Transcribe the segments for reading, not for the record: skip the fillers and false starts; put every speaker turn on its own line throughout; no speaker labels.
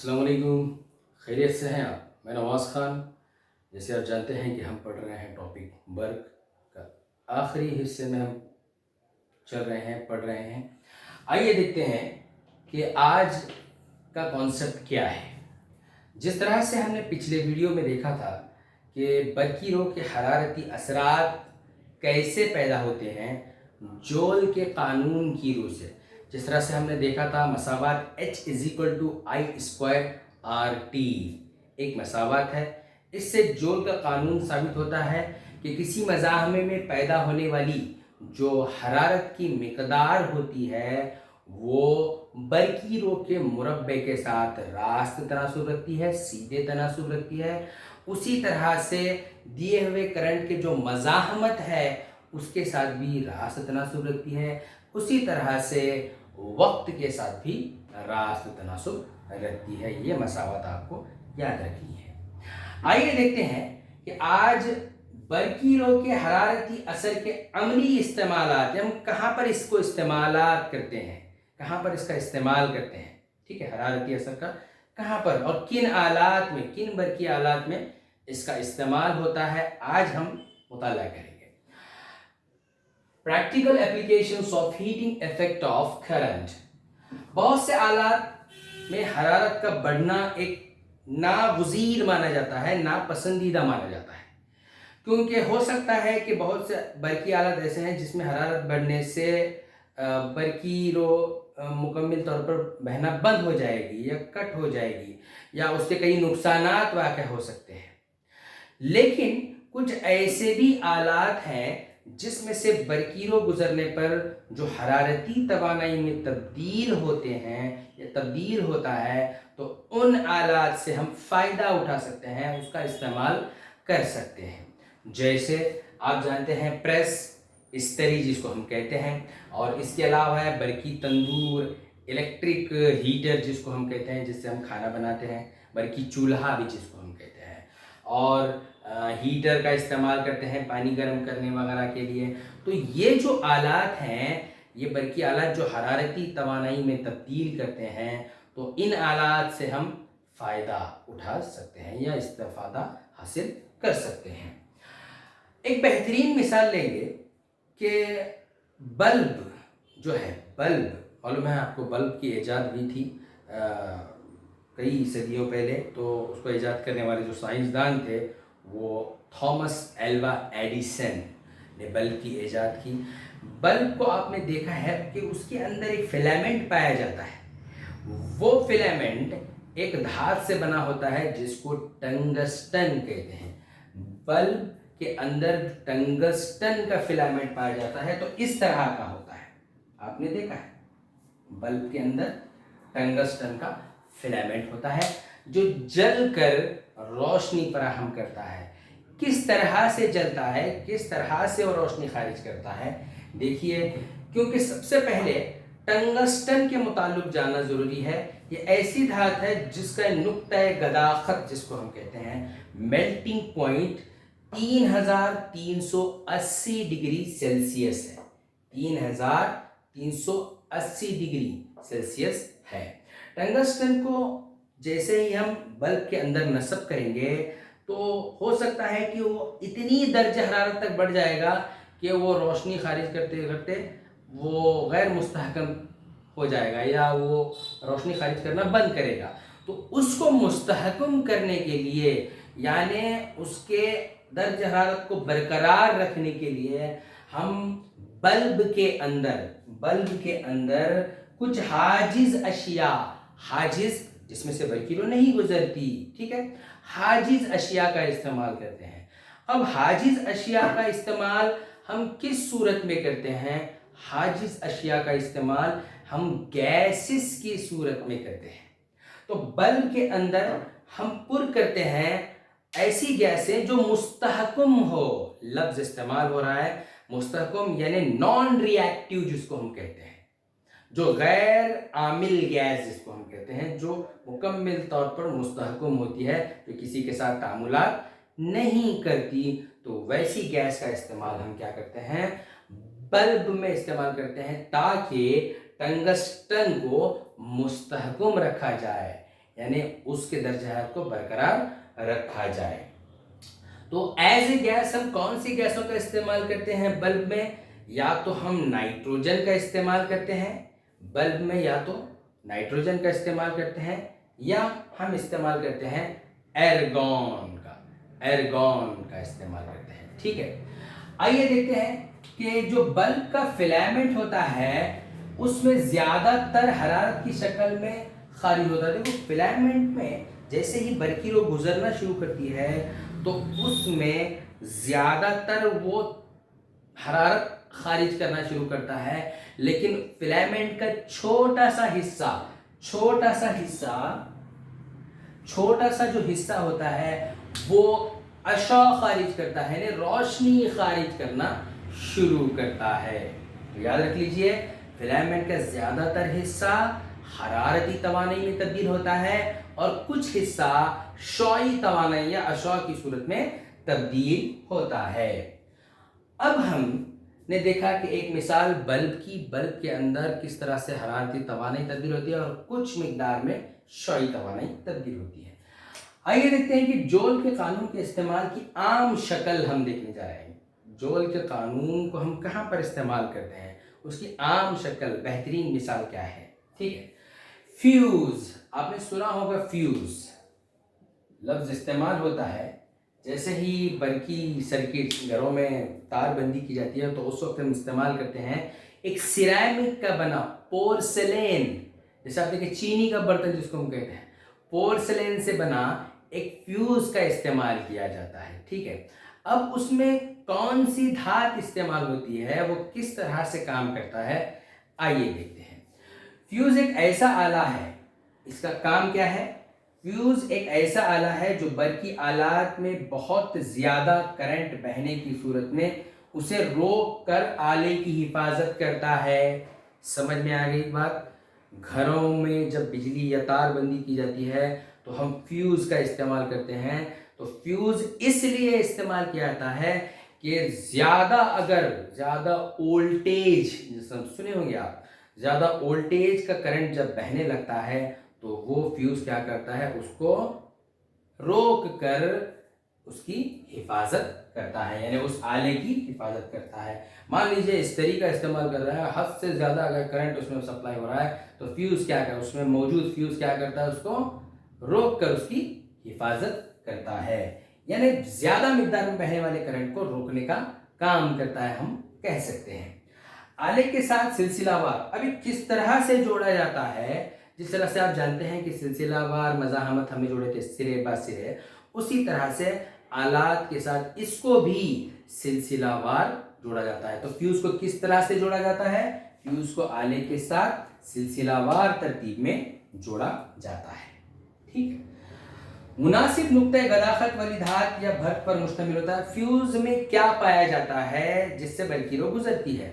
अस्सलाम वालेकुम। खैरियत से हैं आप? मैं नवाज़ ख़ान। जैसे आप जानते हैं कि हम पढ़ रहे हैं टॉपिक वर्क का आखिरी हिस्से में हम चल रहे हैं, पढ़ रहे हैं। आइए देखते हैं कि आज का कॉन्सेप्ट क्या है। जिस तरह से हमने पिछले वीडियो में देखा था कि बरक़ी के हरारती असरात कैसे पैदा होते हैं जोल के कानून की रूह से। जिस तरह से हमने देखा था मसावात H = I²RT एक मसावात है। इससे जोल का कानून साबित होता है कि किसी मज़ाहमे में पैदा होने वाली जो हरारत की मिकदार होती है वो बरक़ी के मुरब्बे के साथ रास्त तनासुब रखती है, सीधे तनासुब रखती है। उसी तरह से दिए हुए करंट के जो मज़ाहमत है उसके साथ भी रास्त तनासुब रखती है। उसी तरह से वक्त के साथ भी रास्त तनासुब रखती है। ये मसावत आपको याद रखनी है। आइए देखते हैं कि आज बरक़ी के हरारती असर के अमली इस्तेमालात हम कहाँ पर इसको इस्तेमालात करते हैं, कहाँ पर इसका इस्तेमाल करते हैं। ठीक है, हरारती असर का कहाँ पर और किन आलात में, किन बरक़ी आलात में इसका इस्तेमाल होता है, आज हम मुताला करेंगे। Practical applications of heating effect of current. बहुत से आलात में हरारत का बढ़ना एक नागुज़ीर माना जाता है, नापसंदीदा माना जाता है, क्योंकि हो सकता है कि बहुत से बरक़ी आलात ऐसे हैं जिसमें हरारत बढ़ने से बरक़ी मुकम्मल तौर पर बहना बंद हो जाएगी या कट हो जाएगी या उसके कई नुकसानात वाक़ हो सकते हैं। लेकिन कुछ ऐसे भी आलात हैं जिसमें से बरक़ी गुज़रने पर जो हरारती तवानाई में तब्दील होते हैं या तब्दील होता है तो उन आलात से हम फ़ायदा उठा सकते हैं, उसका इस्तेमाल कर सकते हैं। जैसे आप जानते हैं प्रेस, इस्तरी जिसको हम कहते हैं, और इसके अलावा है बरक़ी तंदूर, इलेक्ट्रिक हीटर जिसको हम कहते हैं, जिससे हम खाना बनाते हैं, बरक़ी चूल्हा भी जिसको हम कहते हैं, और हीटर का इस्तेमाल करते हैं पानी गर्म करने वगैरह के लिए। तो ये जो आलात हैं, ये बरक़ी आलात जो हरारती तवानाई में तब्दील करते हैं, तो इन आलात से हम फ़ायदा उठा सकते हैं या इस्तिफ़ादा हासिल कर सकते हैं। एक बेहतरीन मिसाल लेंगे कि बल्ब जो है, बल्ब मालूम है आपको, बल्ब की ईजाद हुई थी कई सदियों पहले। तो उसको ईजाद करने वाले जो साइंसदान थे वो थॉमस एल्वा एडिसन ने बल्ब की ईजाद की। बल्ब को आपने देखा है कि उसके अंदर एक फिलामेंट पाया जाता है। वो फिलामेंट एक धातु से बना होता है जिसको टंगस्टन कहते हैं। बल्ब के अंदर टंगस्टन का फिलामेंट पाया जाता है, तो इस तरह का होता है। आपने देखा है बल्ब के अंदर टंगस्टन का फिलामेंट होता है जो जलकर रोशनी फराहम करता है। किस तरह से जलता है, किस तरह से वो रोशनी खारिज करता है, देखिए। क्योंकि सबसे पहले टंगस्टन के मुताल्लिक जानना ज़रूरी है। ये ऐसी धातु है जिसका नुक्ता गदाखत जिसको हम कहते हैं, मेल्टिंग पॉइंट 3380 डिग्री सेल्सियस है। 3380 डिग्री सेल्सियस है। टंगस्टन को जैसे ही हम बल्ब के अंदर नस्ब करेंगे तो हो सकता है कि वो इतनी दर्जे हरारत तक बढ़ जाएगा कि वो रोशनी खारिज करते करते वो गैर मुस्तहकम हो जाएगा या वो रोशनी खारिज करना बंद करेगा। तो उसको मुस्तहकम करने के लिए, यानी उसके दर्ज हरारत को बरकरार रखने के लिए, हम बल्ब के अंदर कुछ हाजिज अशिया, हाजिज जिसमें से बरक़ी नहीं गुजरती, ठीक है, हाजिज अशिया का इस्तेमाल करते हैं। अब हाजिज अशिया का इस्तेमाल हम किस सूरत में करते हैं? हाजिज अशिया का इस्तेमाल हम गैसेस की सूरत में करते हैं। तो बल्ब के अंदर हम पुर करते हैं ऐसी गैसें जो मुस्तहकम हो, लफ्ज़ इस्तेमाल हो रहा है मुस्तहकम, यानी नॉन रिएक्टिव जिसको हम कहते हैं, जो गैर आमिल गैस जिसको हम कहते हैं, जो मुकम्मल तौर पर मुस्तहकम होती है, जो किसी के साथ तामुलात नहीं करती। तो वैसी गैस का इस्तेमाल हम क्या करते हैं? बल्ब में इस्तेमाल करते हैं ताकि टंगस्टन को मुस्तहकम रखा जाए, यानी उसके दर्जा हरारत को बरकरार रखा जाए। तो एज ए गैस हम कौन सी गैसों का इस्तेमाल करते हैं बल्ब में? या तो हम नाइट्रोजन का इस्तेमाल करते हैं बल्ब में, या तो नाइट्रोजन का इस्तेमाल करते हैं, या हम इस्तेमाल करते हैं एर्गॉन का इस्तेमाल करते हैं। ठीक है, आइए देखते हैं कि जो बल्ब का फिलामेंट होता है उसमें ज्यादातर हरारत की शक्ल में खारिज होता है। देखो फिलामेंट में जैसे ही बरकीरो गुजरना शुरू करती है तो उसमें ज्यादातर वो हरारत खारिज करना शुरू करता है, लेकिन फिलामेंट का छोटा सा जो हिस्सा होता है वो अशा खारिज करता है, यानी रोशनी खारिज करना शुरू करता है। तो याद रख लीजिए, फिलामेंट का ज्यादातर हिस्सा हरारती तवानाई में तब्दील होता है और कुछ हिस्सा शॉई तवानाई या अशा की सूरत में तब्दील होता है। अब हमने देखा कि एक मिसाल बल्ब के अंदर किस तरह से हरारती तवानाई तब्दील होती है और कुछ मिकदार में शॉई तवानाई तब्दील होती है। आइए देखते हैं कि जोल के कानून के इस्तेमाल की आम शक्ल हम देखने जा रहे हैं। जोल के कानून को हम कहाँ पर इस्तेमाल करते हैं, उसकी आम शक्ल, बेहतरीन मिसाल क्या है? ठीक है, फ्यूज, आपने सुना होगा फ्यूज लफ्ज इस्तेमाल होता है जैसे ही बरकी सर्किट घरों में तार बंदी की जाती है तो उस वक्त हम इस्तेमाल करते हैं एक सिरेमिक का बना पोर्सेलेन, जैसे आप देखिए चीनी का बर्तन जिसको हम कहते हैं, पोर्सेलेन से बना एक फ्यूज का इस्तेमाल किया जाता है। ठीक है, अब उसमें कौन सी धात इस्तेमाल होती है, वो किस तरह से काम करता है, आइए देखते हैं। फ्यूज एक ऐसा आला है, इसका काम क्या है? फ्यूज एक ऐसा आला है जो बरकी आलात में बहुत ज़्यादा करंट बहने की सूरत में उसे रोक कर आले की हिफाजत करता है। समझ में आ गई बात? घरों में जब बिजली या तार बंदी की जाती है तो हम फ्यूज का इस्तेमाल करते हैं। तो फ्यूज इसलिए इस्तेमाल किया जाता है कि ज़्यादा वोल्टेज, जैसे सुने होंगे आप, ज़्यादा वोल्टेज का करंट जब बहने लगता है तो वो फ्यूज क्या करता है, उसको रोक कर उसकी हिफाजत करता है, यानी उस आले की हिफाजत करता है। मान लीजिए इस्त्री का इस्तेमाल कर रहा है, हद से ज़्यादा अगर करंट उसमें सप्लाई हो रहा है तो फ्यूज़ क्या कर, उसमें मौजूद फ्यूज़ क्या करता है, उसको रोक कर उसकी हिफाजत करता है, यानी ज़्यादा मिकदार में बहने वाले करंट को रोकने का काम करता है, हम कह सकते हैं। आले के साथ सिलसिलावार अभी किस तरह से जोड़ा जाता है, जिस तरह से आप जानते हैं कि सिलसिलावार मज़ाहमत हमने जोड़े थे सिरे बा सिरे, उसी तरह से आलात के साथ इसको भी सिलसिलावार जोड़ा जाता है। तो फ्यूज को किस तरह से जोड़ा जाता है? फ्यूज को आले के साथ सिलसिलावार तरतीब में जोड़ा जाता है। ठीक है, मुनासिब नुक्ते गदाखत वाली धात या भर्त पर मुश्तमिल होता है। फ्यूज में क्या पाया जाता है जिससे बरकीरो गुजरती है?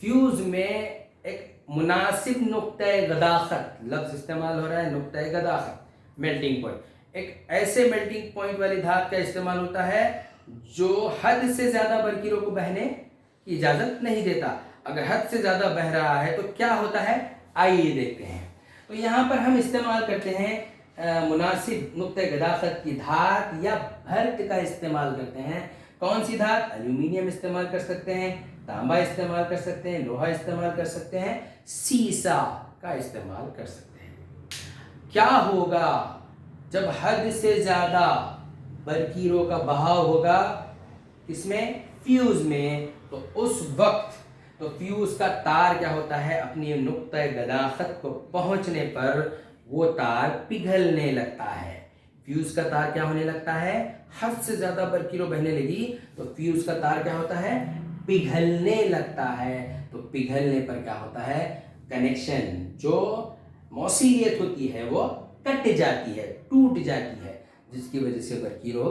फ्यूज में एक मुनासिब नुक्ते गदाखत लफ्ज इस्तेमाल हो रहा है, नुक्ते गदाखत, मेल्टिंग पॉइंट, एक ऐसे मेल्टिंग पॉइंट वाली धात का इस्तेमाल होता है जो हद से ज़्यादा बरकीरों को बहने की इजाज़त नहीं देता। अगर हद से ज़्यादा बह रहा है तो क्या होता है, आइए देखते हैं। तो यहाँ पर हम इस्तेमाल करते हैं मुनासिब नुक्ते गदाखत की धात या भर्त का इस्तेमाल करते हैं। कौन सी धात? एल्यूमिनियम इस्तेमाल कर सकते हैं, तांबा इस्तेमाल कर सकते हैं, लोहा इस्तेमाल कर सकते हैं, सीसा का इस्तेमाल कर सकते हैं। क्या होगा जब हद से ज़्यादा बरकीरों का बहाव होगा इसमें, फ्यूज में, तो उस वक्त तो फ्यूज का तार क्या होता है, अपनी नुक्ता गदाखत को पहुंचने पर वो तार पिघलने लगता है। फ्यूज का तार क्या होने लगता है, हद से ज़्यादा बरकीरों बहने लगी तो फ्यूज का तार क्या होता है, पिघलने लगता है। तो पिघलने पर क्या होता है, कनेक्शन जो मौसीलियत होती है वो कट जाती है, टूट जाती है, जिसकी वजह से बरकीरो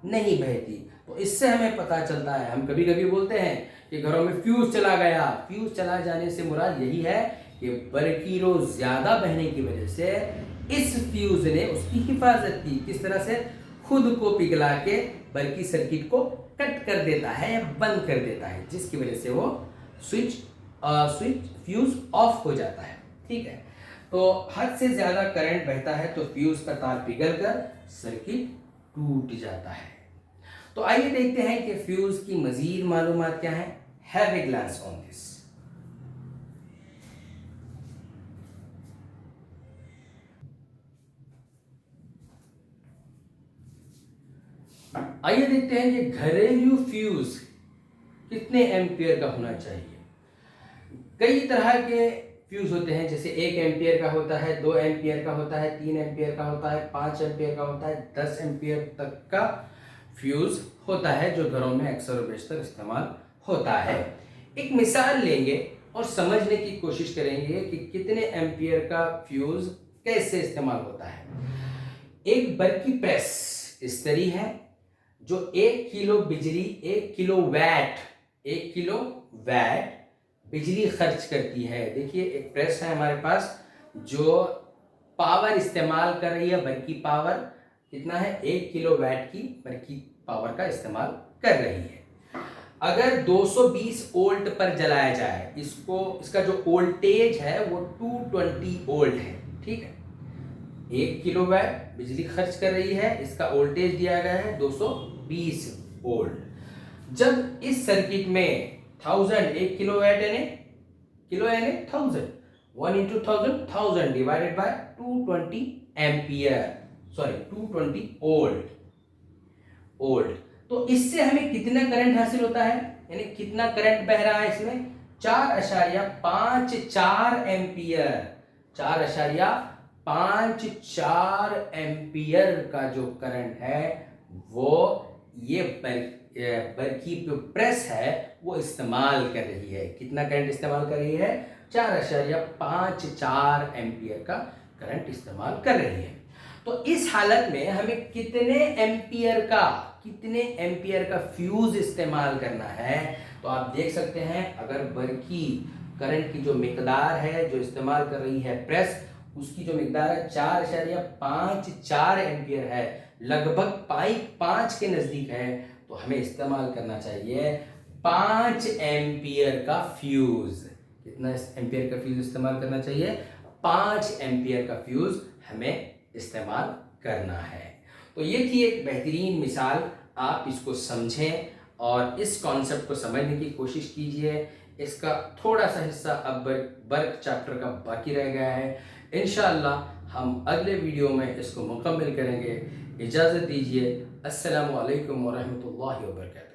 नहीं बहती। तो इससे हमें पता चलता है, हम कभी कभी बोलते हैं कि घरों में फ्यूज चला गया। फ्यूज चला जाने से मुराद यही है कि बरकीरो ज़्यादा बहने की वजह से इस फ्यूज ने उसकी हिफाजत की। किस तरह से? खुद को पिघला के बरकी सर्किट को कट कर देता है या बंद कर देता है, जिसकी वजह से वो फ्यूज ऑफ हो जाता है। ठीक है, تو حد سے زیادہ کرنٹ بہتا ہے تو فیوز کا تار پگھل کر سرکٹ ٹوٹ جاتا ہے. تو آئیے دیکھتے ہیں کہ فیوز کی مزید معلومات کیا ہیں. ہیو اے گلانس آن دس. آئیے دیکھتے ہیں کہ گھریلو فیوز کتنے ایمپیئر کا ہونا چاہیے. کئی طرح کے فیوز ہوتے ہیں، جیسے 1 ایمپیئر کا ہوتا ہے، 2 ایمپیئر کا ہوتا ہے، 3 ایمپیئر کا ہوتا ہے، 5 ایمپیئر کا ہوتا ہے، 10 ایمپیئر تک کا فیوز ہوتا ہے جو گھروں میں اکثر و بیشتر استعمال ہوتا ہے. ایک مثال لیں گے اور سمجھنے کی کوشش کریں گے کہ کتنے ایمپیئر کا فیوز کیسے استعمال ہوتا ہے. ایک برقی پریس استری ہے جو 1 کلو بجلی 1 کلو واٹ بجلی خرچ کرتی ہے. دیکھیے ایک پریس ہے ہمارے پاس جو پاور استعمال کر رہی ہے، برقی پاور کتنا ہے، 1 کلو واٹ کی برقی پاور کا استعمال کر رہی ہے. اگر 220 وولٹ پر جلایا جائے، اس کا جو وولٹیج ہے وہ 220 وولٹ ہے. ٹھیک ہے، 1 کلو واٹ بجلی خرچ کر رہی ہے، اس کا وولٹیج دیا گیا ہے 220 وولٹ. جب اس سرکٹ میں 1000 1 کلو واٹ یعنی 1000 1 into 1000 divided by 220 ampere 220 volt. تو اس سے ہمیں کتنا کرنٹ حاصل ہوتا ہے، یعنی کتنا کرنٹ بہ رہا ہے اس میں 4.54 ایمپیئر. 4.54 ایمپیئر کا جو کرنٹ ہے وہ یہ برقی پریس ہے وہ استعمال کر رہی ہے. کتنا کرنٹ استعمال کر رہی ہے، 4.54 ایمپیئر کا کرنٹ استعمال کر رہی ہے. تو اس حالت میں ہمیں کتنے ایمپیئر کا فیوز استعمال کرنا ہے. تو آپ دیکھ سکتے ہیں اگر برقی کرنٹ کی جو مقدار ہے جو استعمال کر رہی ہے پریس، اس کی جو مقدار ہے 4.54 ایمپیئر ہے، لگ بھگ 5 کے نزدیک ہے، تو ہمیں استعمال کرنا چاہیے 5 ایمپیئر کا فیوز. کتنا ایمپیئر کا فیوز استعمال کرنا چاہیے، 5 ایمپیئر کا فیوز ہمیں استعمال کرنا ہے. تو یہ تھی ایک بہترین مثال. آپ اس کو سمجھیں اور اس کانسیپٹ کو سمجھنے کی کوشش کیجئے. اس کا تھوڑا سا حصہ اب برق چیپٹر کا باقی رہ گیا ہے. انشاءاللہ ہم اگلے ویڈیو میں اس کو مکمل کریں گے. اجازت دیجئے. السلام علیکم ورحمۃ اللہ وبرکاتہ.